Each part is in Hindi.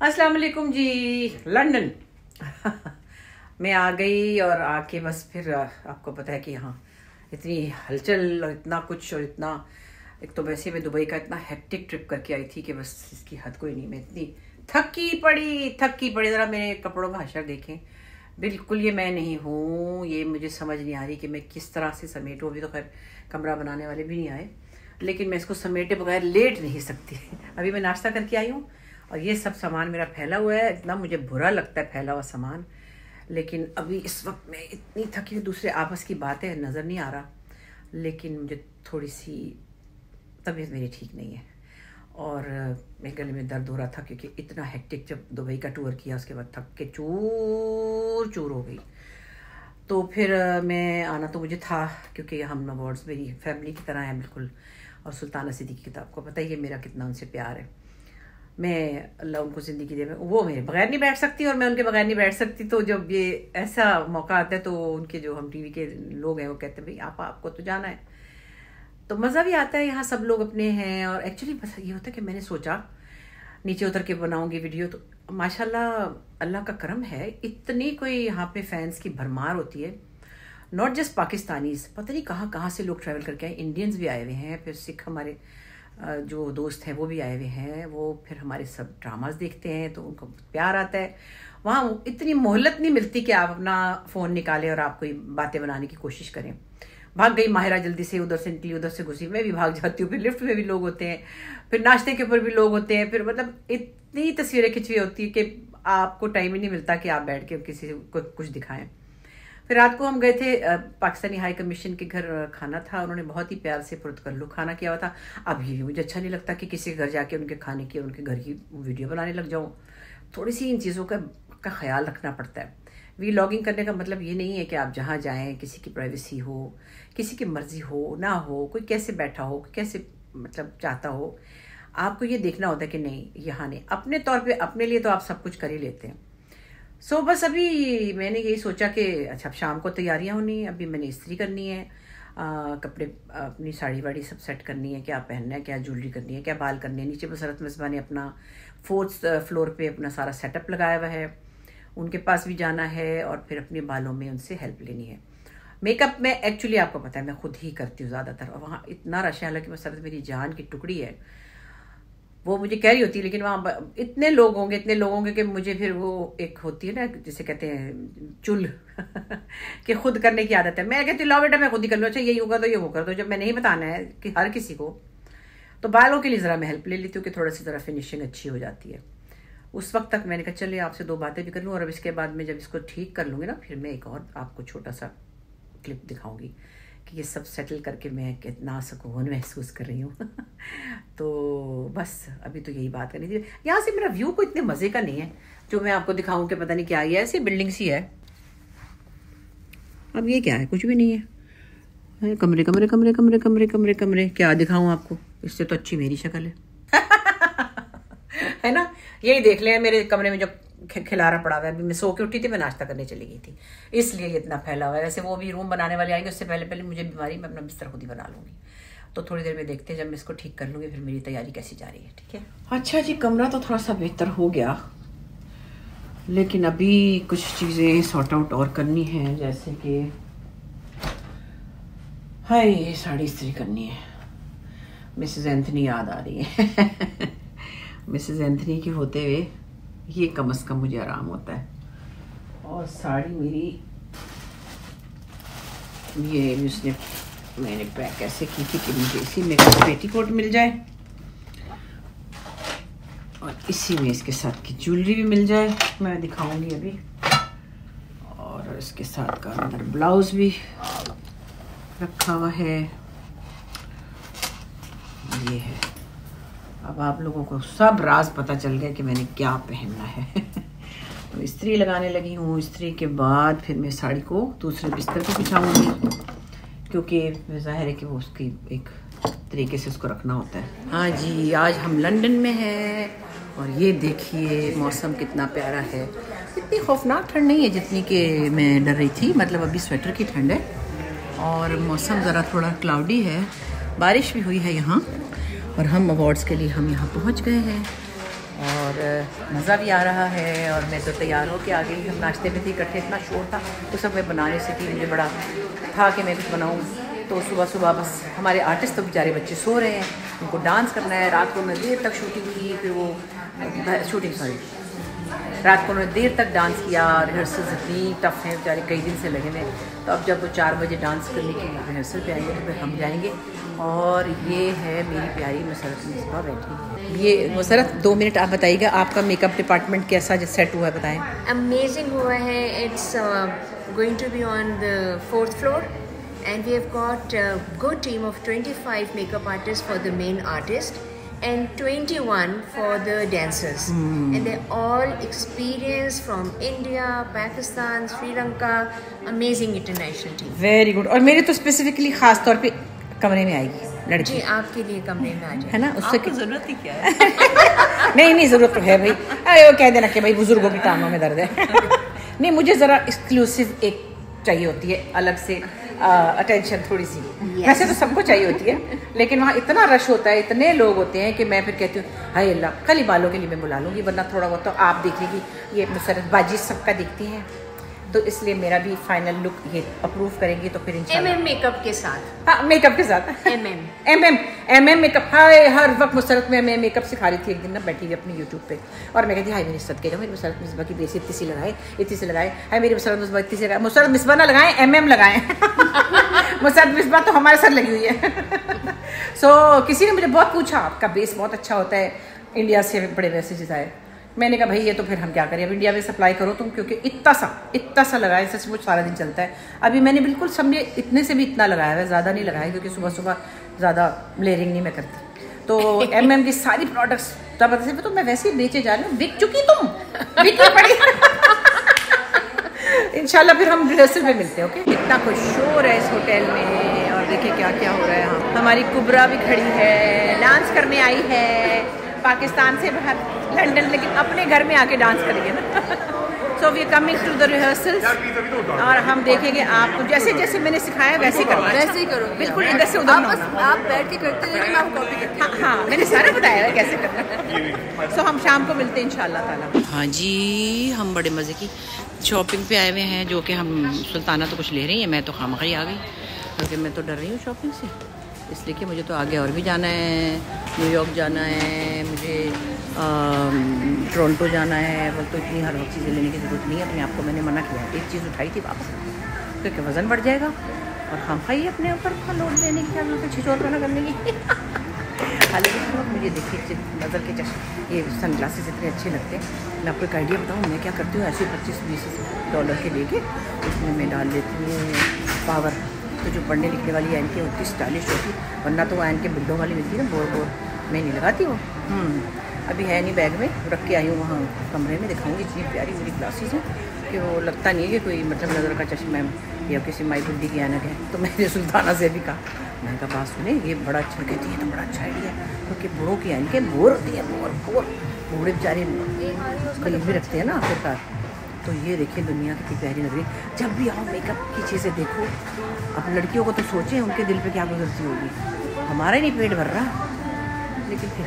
अस्सलाम वालेकुम जी। लंदन मैं आ गई और आके बस फिर आपको पता है कि यहाँ इतनी हलचल और इतना कुछ और इतना, एक तो वैसे मैं दुबई का इतना हेक्टिक ट्रिप करके आई थी कि बस इसकी हद कोई नहीं। मैं इतनी थकी पड़ी। ज़रा मेरे कपड़ों का हशर देखें, बिल्कुल ये मैं नहीं हूँ। ये मुझे समझ नहीं आ रही कि मैं किस तरह से समेटूँ। अभी तो खैर कमरा बनाने वाले भी नहीं आए, लेकिन मैं इसको समेटे बगैर लेट नहीं सकती। अभी मैं नाश्ता करके आई हूँ और ये सब सामान मेरा फैला हुआ है। इतना मुझे बुरा लगता है फैला हुआ सामान, लेकिन अभी इस वक्त मैं इतनी थकी हूँ। दूसरे आपस की बातें नज़र नहीं आ रहा, लेकिन मुझे थोड़ी सी तबीयत मेरी ठीक नहीं है और मेरे गले में दर्द हो रहा था क्योंकि इतना हेक्टिक जब दुबई का टूर किया उसके बाद थक के चूर चूर हो गई। तो फिर मैं आना तो मुझे था क्योंकि हम अवार्ड्स मेरी फैमिली की तरह हैं बिल्कुल। और सुल्ताना सिद्दीकी की किताब को पता ही है मेरा कितना उनसे प्यार है। मैं अल्लाह उनको ज़िंदगी दे, वो मेरे बगैर नहीं बैठ सकती और मैं उनके बगैर नहीं बैठ सकती। तो जब ये ऐसा मौका आता है तो उनके जो हम टीवी के लोग हैं वो कहते हैं भाई आपको तो जाना है, तो मज़ा भी आता है। यहाँ सब लोग अपने हैं और एक्चुअली बस ये होता है कि मैंने सोचा नीचे उतर के बनाऊंगी वीडियो, तो माशाल्लाह अल्लाह का करम है, इतनी कोई यहाँ पे फैंस की भरमार होती है। नॉट जस्ट पाकिस्तानीज, पता नहीं कहाँ कहाँ से लोग ट्रैवल करके आए, इंडियंस भी आए हुए हैं, फिर सिख हमारे जो दोस्त हैं वो भी आए हुए हैं। वो फिर हमारे सब ड्रामाज देखते हैं तो उनको प्यार आता है। वहाँ इतनी मोहलत नहीं मिलती कि आप अपना फ़ोन निकालें और आप कोई बातें बनाने की कोशिश करें। भाग गई माहिरा जल्दी से, उधर से निकली उधर से घुसी, मैं भी भाग जाती हूँ। फिर लिफ्ट में भी लोग होते हैं, फिर नाश्ते के ऊपर भी लोग होते हैं, फिर मतलब इतनी तस्वीरें खिंचवी होती है कि आपको टाइम ही नहीं मिलता कि आप बैठ के किसी को कुछ दिखाएं। फिर रात को हम गए थे पाकिस्तानी हाई कमीशन के घर, खाना था, उन्होंने बहुत ही प्यार से पुरतकल्लु खाना किया हुआ था। अब ये मुझे अच्छा नहीं लगता कि किसी के घर जाके उनके खाने की उनके घर की वीडियो बनाने लग जाऊँ। थोड़ी सी इन चीज़ों का ख्याल रखना पड़ता है। वीलॉगिंग करने का मतलब ये नहीं है कि आप जहाँ जाएं किसी की प्राइवेसी हो, किसी की मर्जी हो ना हो, कोई कैसे बैठा हो, कैसे मतलब चाहता हो। आपको ये देखना होता है कि नहीं यहाँ नहीं, अपने तौर पे अपने लिए तो आप सब कुछ कर ही लेते हैं। सो बस अभी मैंने यही सोचा कि अच्छा अब शाम को तैयारियां होनी है, अभी मैंने इस्त्री करनी है, कपड़े अपनी साड़ी वाड़ी सब सेट करनी है, क्या पहनना है, क्या ज्वेलरी करनी है, क्या बाल करनी है। नीचे बसरत मिसबा ने अपना 4th फ्लोर पे अपना सारा सेटअप लगाया हुआ है, उनके पास भी जाना है और फिर अपने बालों में उनसे हेल्प लेनी है। मेकअप में एक्चुअली आपको पता है मैं खुद ही करती हूँ ज़्यादातर, और वहाँ इतना रश है, हालांकि बसरत मेरी जान की टुकड़ी है, वो मुझे कह रही होती है, लेकिन वहाँ इतने लोग होंगे कि मुझे फिर वो एक होती है ना जिसे कहते हैं चुल कि खुद करने की आदत है। मैं कहती हूँ लो बेटा मैं खुद ही कर लूँ, अच्छा यही होगा तो ये वो कर दो। जब मैं नहीं बताना है कि हर किसी को, तो बालों के लिए ज़रा मैं हेल्प ले लेती हूँ कि थोड़ा सी ज़रा फिनिशिंग अच्छी हो जाती है। उस वक्त तक मैंने कहा चलिए आपसे 2 बातें भी कर लूँ, और अब इसके बाद में जब इसको ठीक कर लूँगी ना फिर मैं एक और आपको छोटा सा क्लिप दिखाऊंगी कि ये सब सेटल करके मैं कितना सुकून महसूस कर रही हूँ। तो बस अभी तो यही बात करनी थी। यहाँ से मेरा व्यू को इतने मज़े का नहीं है जो मैं आपको दिखाऊं कि पता नहीं क्या है, ऐसी बिल्डिंग सी है। अब ये क्या है, कुछ भी नहीं है, कमरे कमरे कमरे कमरे कमरे कमरे कमरे, क्या दिखाऊं आपको, इससे तो अच्छी मेरी शक्ल है। है ना, यही देख लें मेरे कमरे में जो खिलारा पड़ा हुआ है। अभी मैं सो के उठी थी, मैं नाश्ता करने चली गई थी, इसलिए ये इतना फैला हुआ है। वैसे वो भी रूम बनाने वाले आएंगे, उससे पहले मुझे बीमारी, मैं अपना बिस्तर खुद ही बना लूंगी। तो थोड़ी देर में देखते हैं, जब मैं इसको ठीक कर लूंगी फिर मेरी तैयारी कैसी जा रही है। ठीक है, अच्छा जी, कमरा तो थोड़ा सा बेहतर हो गया, लेकिन अभी कुछ चीज़ें सॉर्ट आउट और करनी है, जैसे कि हाय साड़ी इस्त्री करनी है। मिसेस एंथनी याद आ रही है। मिसेस एंथनी के होते हुए ये कम से कम मुझे आराम होता है। और साड़ी मेरी ये उसने मैंने पैक ऐसे की थी कि मुझे इसी में पेटीकोट मिल जाए और इसी में इसके साथ की ज्वेलरी भी मिल जाए, मैं दिखाऊंगी अभी। और इसके साथ का अंदर ब्लाउज भी रखा हुआ है, ये है। अब आप लोगों को सब राज पता चल गया कि मैंने क्या पहनना है। तो इस्त्री लगाने लगी हूँ। इस्त्री के बाद फिर मैं साड़ी को दूसरे बिस्तर पे बिछाऊंगी, क्योंकि ज़ाहिर है कि वो उसकी एक तरीके से उसको रखना होता है। हाँ जी, आज हम लंदन में हैं और ये देखिए मौसम कितना प्यारा है। इतनी खौफनाक ठंड नहीं है जितनी कि मैं डर रही थी, मतलब अभी स्वेटर की ठंड है और मौसम ज़रा थोड़ा क्लाउडी है, बारिश भी हुई है यहाँ। और हम अवार्ड्स के लिए हम यहाँ पहुँच गए हैं और मज़ा भी आ रहा है। और मैं तो तैयार हो के आ गई। हम नाश्ते में थे इकट्ठे, इतना शोर था तो सब मैं बनाने से कि मुझे बड़ा था कि मैं कुछ बनाऊँ। तो सुबह सुबह बस हमारे आर्टिस्ट तो बेचारे बच्चे सो रहे हैं, उनको डांस करना है। रात को उन्होंने देर तक शूटिंग की, फिर वो रात को उन्होंने देर तक डांस किया। रिहर्सल्स इतनी टफ हैं बेचारे, कई दिन से लगे हुए। तो अब जब वो 4 बजे डांस करने की रिहर्सल पे आएंगे तो फिर हम जाएंगे। और ये है मेरी प्यारी मुसरत मिसबा बैठी। ये मुसरत 2 मिनट आप बताइएगा आपका मेकअप डिपार्टमेंट कैसा सेट हुआ है, बताएं। अमेजिंग हुआ है। It's going to be on the 4th floor and we have got a good team of 25 makeup artists for the main artist and 21 for the dancers. And they're all experienced from India, Pakistan, Sri Lanka. Amazing international team. Very good. और मेरे तो स्पेसिफिकली खास तौर पे कमरे में आएगी लड़की। जी, आपके लिए कमरे में आ जाए, है ना, उससे आपको जरूरत ही क्या है? नहीं ज़रूरत तो है भाई। अरे वो कह देना कि भाई बुजुर्गों की टांगों में दर्द है। नहीं, मुझे ज़रा एक्सक्लूसिव एक चाहिए होती है, अलग से अटेंशन थोड़ी सी। वैसे तो सबको चाहिए होती है, लेकिन वहाँ इतना रश होता है, इतने लोग होते हैं कि मैं फिर कहती हूँ हाय अल्लाह, खाली बालों के लिए मैं बुला लूँगी, वरना थोड़ा बहुत तो आप देखेगी ये मुसरत बाजी सबका दिखती हैं। तो इसलिए मेरा भी फाइनल लुक ये अप्रूव करेंगे तो फिर इंशाल्लाह MM मेकअप के साथ। हाँ, मेकअप के साथ MM मेकअप। हाय, हर वक्त मुसरत में मैं मेकअप सिखा रही थी एक दिन ना, बैठी हुई अपनी यूट्यूब पे। और मैं कहती हाय मेरी सदके जाओ, मेरी मुसरत मिसबा की बेसी इतनी सी लगाए, इतनी सी लगाए। हाय मेरी मुसरत मिसबा इतनी सी लगाए। मुसरत मिसबा ना लगाएं, MM लगाएं। मुसरत मिसबा तो हमारे साथ लगी हुई है। सो किसी ने मुझे बहुत पूछा आपका बेस बहुत अच्छा होता है, इंडिया से बड़े मैसेजेस आए। मैंने कहा भाई ये तो फिर हम क्या करें, अब इंडिया में सप्लाई करो तुम, क्योंकि इतना सा लगाए सचमुच सारा दिन चलता है। अभी मैंने बिल्कुल समझे इतने से भी इतना लगाया है, ज़्यादा नहीं लगाया, क्योंकि सुबह सुबह ज़्यादा लेयरिंग नहीं मैं करती। तो MM की सारी प्रोडक्ट्स ज़बरदस्त। तो मैं वैसे ही बेचे जा रही हूँ, बिक चुकी तुम, बिकनी पड़ी। इंशाल्लाह फिर हम रिहर्सल में मिलते हैं। ओके, इतना कुछ शोर है इस होटल में, और देखिए क्या क्या हो रहा है यहाँ। हमारी कुबरा भी खड़ी है, डांस करने आई है पाकिस्तान से बाहर लंदन, लेकिन अपने घर में आके डांस करेंगे ना। So we are coming to the rehearsals, और हम देखेंगे आपको जैसे जैसे मैंने सिखाया वैसे करना, वैसे ही करो बिल्कुल, इधर से उधर ना। आप बैठ के करते रहिए, मैं आपको कॉपी करती हूं। हाँ, मैंने सारा बताया है कैसे करना। सो हम शाम को मिलते हैं इंशाल्लाह ताला। हाँ जी, हम बड़े मज़े की शॉपिंग पे आए हुए हैं, जो कि हम सुल्ताना तो कुछ ले रही है, मैं तो खामखा ही आ गई, क्योंकि मैं तो डर रही हूँ शॉपिंग से, इसलिए कि मुझे तो आगे और भी जाना है, न्यूयॉर्क जाना है, मुझे टोरंटो जाना है। वो तो इतनी हर वक्त चीज़ें लेने की ज़रूरत नहीं है। अपने आप को मैंने मना किया, एक चीज़ उठाई थी वापस, क्योंकि वज़न बढ़ जाएगा और हम खाइए अपने ऊपर लोड लेने की, क्या जरूरत है छिछोरपना करने की। हालांकि मुझे देखिए नज़र के चश्मे, ये सन ग्लासेस इतने अच्छे लगते हैं। मैं आपको एक आइडिया बताऊँ, मैं क्या करती हूँ, ऐसे $25-20 के लेके उसमें मैं डाल देती हूँ पावर। तो जो पढ़ने लिखने वाली एन के होती स्टाइलिश होती, वरना तो वो एन के बुड्ढों वाली मिलती है ना, बोर मैं नहीं लगाती वो। अभी है नहीं, बैग में रख के आई हूँ, वहाँ कमरे में दिखाऊंगी। इतनी प्यारी मेरी ग्लासेस हैं कि वो लगता नहीं है कि कोई मतलब नज़र का चश्मा है या किसी माई बुड्ढी की ऐनक है। तो मैंने सुल्ताना से भी कहा, मैंने कहा बात सुने, ये बड़ा अच्छा, कहती है तो बड़ा अच्छा आइडिया है, क्योंकि बूढ़ों की ऐनकें बोर होती है, बोर बूढ़े बेचारे करीब भी रखते हैं ना आखिरकार। तो ये देखिए दुनिया कितनी प्यारी लग रही है। जब भी आओ मेकअप की चीज़ें देखो। अब लड़कियों को तो सोचें उनके दिल पे क्या गुजरती होगी, हमारा ही नहीं पेट भर रहा, लेकिन फिर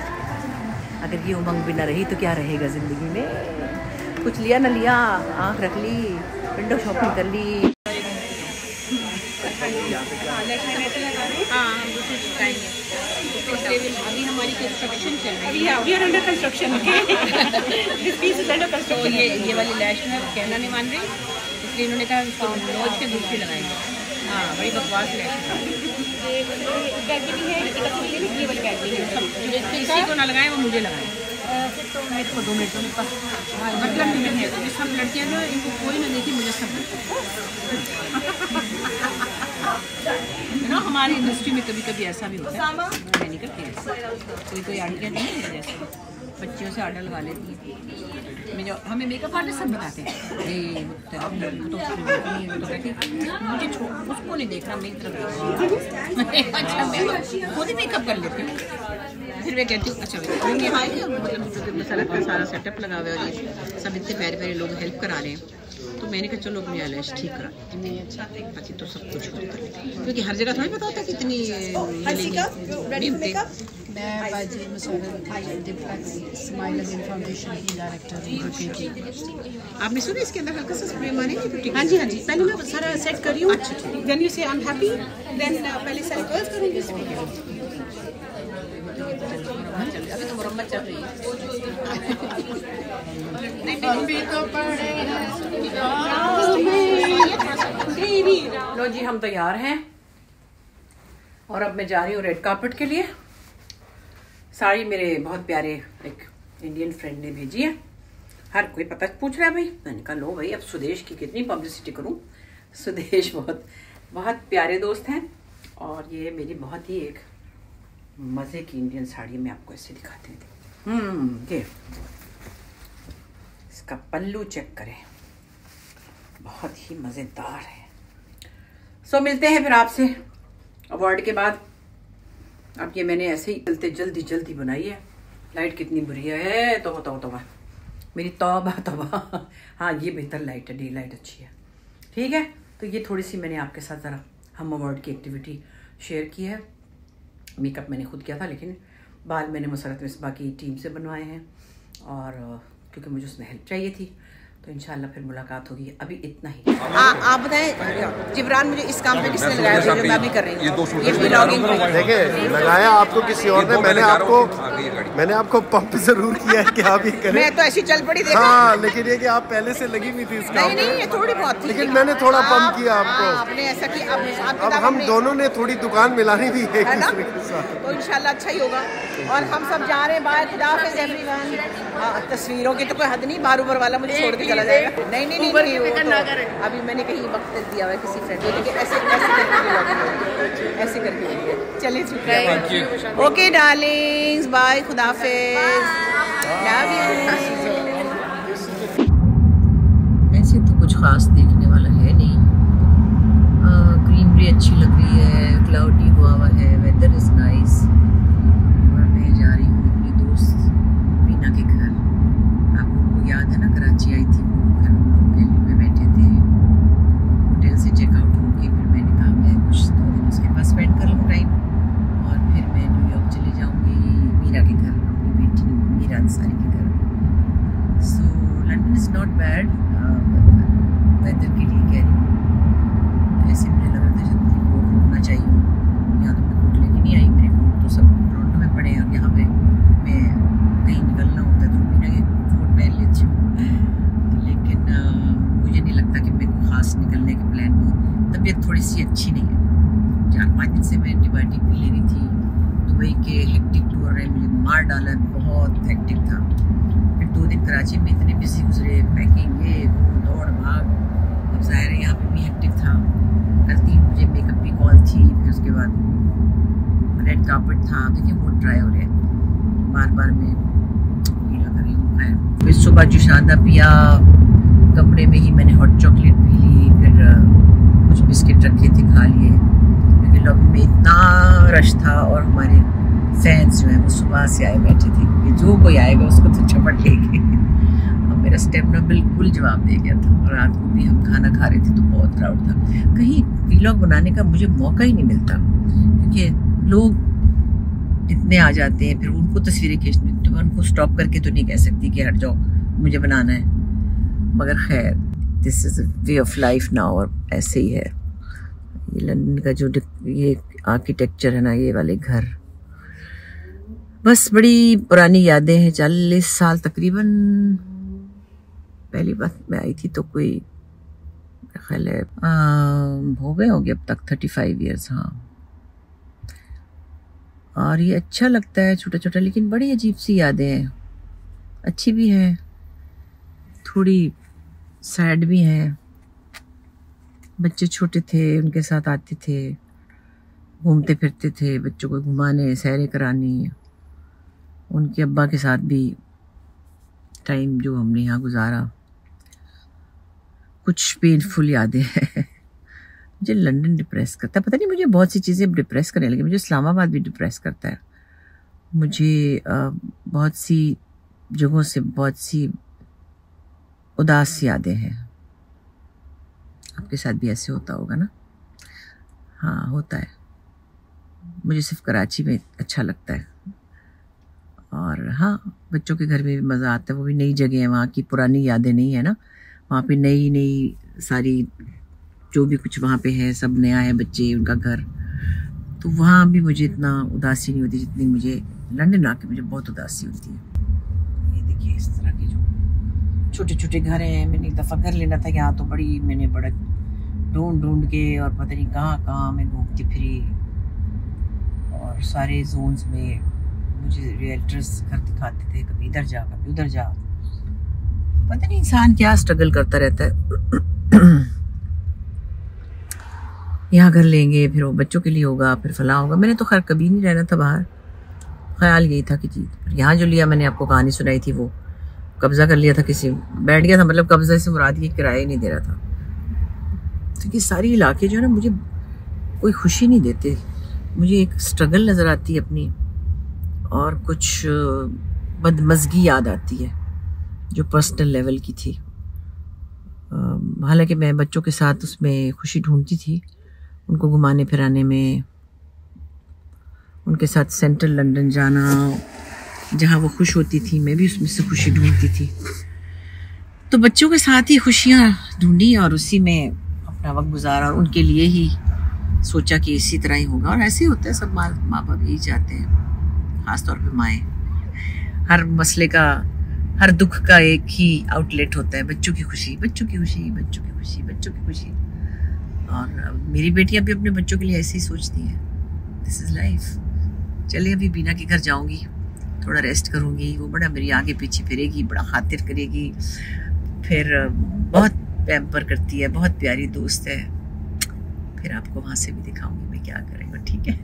अगर ये उमंग भी ना रही तो क्या रहेगा ज़िंदगी में। कुछ लिया ना लिया, आँख रख ली, विंडो शॉपिंग कर ली। अभी हमारी कंस्ट्रक्शन चल रही है, we are under construction. This piece is under construction. तो ये वाली लैश है, वो कहना नहीं मान रही, इसलिए इन्होंने कहा उसको नोच के दूसरी लगाएंगे। हाँ, बड़ी बकवास लैश है। ये वाली कैडबरी है, किसी को ना लगाएं, वो मुझे लगाएं। फिर तो मेरे को 2 मिनट तो मतलब नहीं है, तो सब लड़कियाँ जो इनको कोई ना देखी, मुझे सब ना। हमारी इंडस्ट्री में कभी कभी ऐसा भी होता है, मैं नहीं करती, कोई आंटियाँ नहीं है जैसे बच्चियों से ऑर्डर लगा लेती हैं। मैं जो हमें मेकअप आर्टिस्ट सब बताते हैं, मुझे उसको नहीं देखना, मेरी तरफ। अच्छा, मैं खुद ही मेकअप कर लेती हूँ, फिर मैं कहती हूँ अच्छा यहाँ मतलब मसाला का सारा सेटअप लगा हुआ है, और ये सब इतने प्यारे प्यारे लोग हेल्प करा रहे हैं। तो मैंने कहा चलो अपनी आईलैश ठीक करा नहीं, अच्छा बाकी तो सब कुछ खुद कर लेते, क्योंकि हर जगह थोड़ी पता होता है कितनी मैं बाजी मुसरत स्माइल अगेन फाउंडेशन की डायरेक्टर हूँ। आपने सुना इसके अंदर हल्का सा स्प्रे मारेंगे? हाँ जी, पहले मैं सारा सेट कर रही हूँ। देन यू से आई एम हैप्पी, देन पहले सारा कर्व करूँगी। अभी तो मुरम्मत चल रही है। लो जी, हम तैयार हैं और अब मैं जा रही हूँ रेड कार्पेट के लिए। साड़ी मेरे बहुत प्यारे एक इंडियन फ्रेंड ने भेजी है। हर कोई पता पूछ रहा है भाई, मैंने कहा लो भाई अब सुदेश की कितनी पब्लिसिटी करूँ। सुदेश बहुत बहुत प्यारे दोस्त हैं और ये मेरी बहुत ही एक मज़े की इंडियन साड़ी मैं आपको ऐसे दिखाती हूँ। ये इसका पल्लू चेक करें, बहुत ही मज़ेदार है। सो मिलते हैं फिर आपसे अवार्ड के बाद। अब ये मैंने ऐसे ही जल्दी बनाई है। लाइट कितनी बुरी है, तौबा मेरी तौबा। हाँ ये बेहतर लाइट है, डे लाइट अच्छी है। ठीक है, तो ये थोड़ी सी मैंने आपके साथ ज़रा हम अवार्ड की एक्टिविटी शेयर की है। मेकअप मैंने खुद किया था, लेकिन बाल मैंने मुसरत मिसबा की टीम से बनवाए हैं और क्योंकि मुझे उसमें हेल्प चाहिए थी, तो इंशाल्लाह फिर मुलाकात होगी। अभी इतना ही। आप बताएं जिब्रान, मुझे इस काम पे किसने लगाया जो मैं अभी कर रही हूँ? ये व्लॉगिंग देखिए लगाया आपको किसी और ने, मैंने आपको पंप जरूर किया है कि आप ये करें। मैं तो ऐसी चल पड़ी देखा। हाँ, लेकिन ये कि आप पहले से लगी हुई थी इस काम नहीं, ये थोड़ी बहुत थी, लेकिन मैंने थोड़ा पंप किया आपको। आपने ऐसा किया। अब हम दोनों ने थोड़ी दुकान मिलानी भी है ना, दूसरे के साथ, तो इंशाल्लाह अच्छा ही होगा। और हम सब जा रहे हैं बाहर। खुदा हाफिज़ एवरीवन। तस्वीरों की तो कोई हद नहीं, बार ऊपर वाला मुझे छोड़ के चला जाएगा। नहीं, अभी मैंने कहीं वक्त दिया हुआ है किसी फ्रेंड को, लेकिन ऐसे करके चलिए। ओके डार्लिंग्स, बाय, खुदा हाफिज़, लव यू। ऐसे तो कुछ खास देखने वाला है नहीं। ग्रीनरी अच्छी लग रही है, क्लाउडी हुआ है, वेदर इज नाइस। और मैं जा रही हूँ अपनी दोस्त मीना के घर। आपको याद है ना, कराची आई थी वो, फिर हम लोग गैलरी में बैठे थे। होटल से चेकआउट होके फिर मैंने कहा मैं कुछ 2 दिन उसके पास स्पेंड कर लूँ टाइम, और फिर मैं न्यूयॉर्क चली जाऊँगी मीरा के घर, अपनी बेटी मीरा अंसारी के घर। So London is not bad weather के लिए कह रही हूँ। ऐसे मुझे लग रहा था जब मुझे कोट रुकना चाहिए। यहाँ तो मैं कोट लेके नहीं आई, मेरे कोट तो सब टोरंटो में पड़े हैं और यहाँ पे मैं कहीं निकलना होता है तो मीना के कोट पहन लेती हूँ। लेकिन मुझे नहीं लगता कि मैं कोई ख़ास निकलने के प्लान में हूँ। तबीयत थोड़ी सी अच्छी नहीं है। 4-5 दिन से मैं एंटीबायोटिक भी ले रही थी। दुबई के हेक्टिक टूर रहे, मुझे मार डाला, बहुत हेक्टिक था। फिर 2 दिन कराची में इतने बिजी गुजरे, पैकिंग ये वो दौड़ भाग। अब ज़ाहिर है यहाँ पे भी हेक्टिक था। कल 3 बजे मेकअप की कॉल थी, फिर उसके बाद रेड कार्पेट था। देखिए मूड ड्राई हो रहे हैं, बार मैं ये लग रही हूँ। फिर सुबह जुशादा पिया, कमरे में ही मैंने हॉट चॉकलेट पी ली, फिर कुछ बिस्किट रखे थे खा लिए, क्योंकि लॉबी में इतना रश था और हमारे फैंस जो हैं वो सुबह से आए बैठे थे कि जो कोई आएगा उसको तो झपट लेंगे। अब मेरा स्टेमिना बिल्कुल जवाब दे गया था। और रात को भी हम खाना खा रहे थे तो बहुत क्राउड था। कहीं व्लॉग बनाने का मुझे मौका ही नहीं मिलता, क्योंकि लोग इतने आ जाते हैं, फिर उनको तस्वीरें खींचनी, तो उनको स्टॉप करके तो नहीं कह सकती कि हट जाओ मुझे बनाना है। मगर खैर, this is a way of life now, और ऐसे ही है। ये लंदन का जो ये आर्किटेक्चर है ना, ये वाले घर, बस बड़ी पुरानी यादें हैं। 40 साल तकरीबन पहली बार मैं आई थी तो कोई ख्याल है हो गए होंगे अब तक 35 इयर्स। हाँ, और ये अच्छा लगता है छोटा छोटा, लेकिन बड़ी अजीब सी यादें हैं। अच्छी भी हैं, थोड़ी सैड भी हैं। बच्चे छोटे थे, उनके साथ आते थे, घूमते फिरते थे, बच्चों को घुमाने, सैरें करानी। उनके अब्बा के साथ भी टाइम जो हमने यहाँ गुजारा, कुछ पेनफुल यादें हैं। मुझे लंदन डिप्रेस करता है, पता नहीं, मुझे बहुत सी चीज़ें डिप्रेस करने लगी। मुझे इस्लामाबाद भी डिप्रेस करता है। मुझे बहुत सी जगहों से बहुत सी उदास यादें हैं। आपके साथ भी ऐसे होता होगा ना? हाँ, होता है। मुझे सिर्फ कराची में अच्छा लगता है। और हाँ, बच्चों के घर में भी मज़ा आता है, वो भी नई जगह है, वहाँ की पुरानी यादें नहीं है ना, वहाँ पे नई नई सारी जो भी कुछ वहाँ पे है सब नया है, बच्चे, उनका घर, तो वहाँ भी मुझे इतना उदासी नहीं होती जितनी मुझे लंदन आके मुझे बहुत उदासी होती है। ये देखिए इस तरह के जो छोटे छोटे घर हैं, मैंने एक दफ़ा घर लेना था यहाँ, तो मैंने बड़ा ढूंढ के और पता नहीं कहाँ कहाँ मैं घूमती फिरी, और सारे जोन्स में मुझे रियल्टर्स घर दिखाते थे, कभी इधर जा कभी उधर जा, पता नहीं इंसान क्या स्ट्रगल करता रहता है। यहाँ घर लेंगे, फिर वो बच्चों के लिए होगा, फिर फलां होगा। मैंने तो खैर कभी नहीं रहना था बाहर, ख्याल यही था कि जी यहाँ जो लिया, मैंने आपको कहानी सुनाई थी, वो कब्ज़ा कर लिया था, किसी बैठ गया था, मतलब कब्ज़ा से मुराद ये किराया नहीं दे रहा था। तो ये सारी इलाके जो है ना मुझे कोई खुशी नहीं देते, मुझे एक स्ट्रगल नज़र आती है अपनी, और कुछ बदमज़गी याद आती है जो पर्सनल लेवल की थी। हालांकि मैं बच्चों के साथ उसमें खुशी ढूंढती थी, उनको घुमाने फिराने में, उनके साथ सेंट्रल लंदन जाना, जहाँ वो खुश होती थी मैं भी उसमें से खुशी ढूंढती थी। तो बच्चों के साथ ही खुशियाँ ढूंढी और उसी में अपना वक्त गुजारा, और उनके लिए ही सोचा कि इसी तरह ही होगा, और ऐसे ही होता है, सब माँ बाप यही चाहते हैं, ख़ासतौर पे माएँ। हर मसले का, हर दुख का एक ही आउटलेट होता है, बच्चों की खुशी, बच्चों की खुशी, बच्चों की खुशी, बच्चों की खुशी। और मेरी बेटियां भी अपने बच्चों के लिए ऐसे ही सोचती हैं। This is life. चलिए अभी बीना के घर जाऊंगी, थोड़ा रेस्ट करूंगी, वो बड़ा मेरी आगे पीछे फिरेगी, बड़ा खातिर करेगी, फिर बहुत पैम्पर करती है, बहुत प्यारी दोस्त है, फिर आपको वहाँ से भी दिखाऊंगी मैं क्या करेंगे, ठीक है।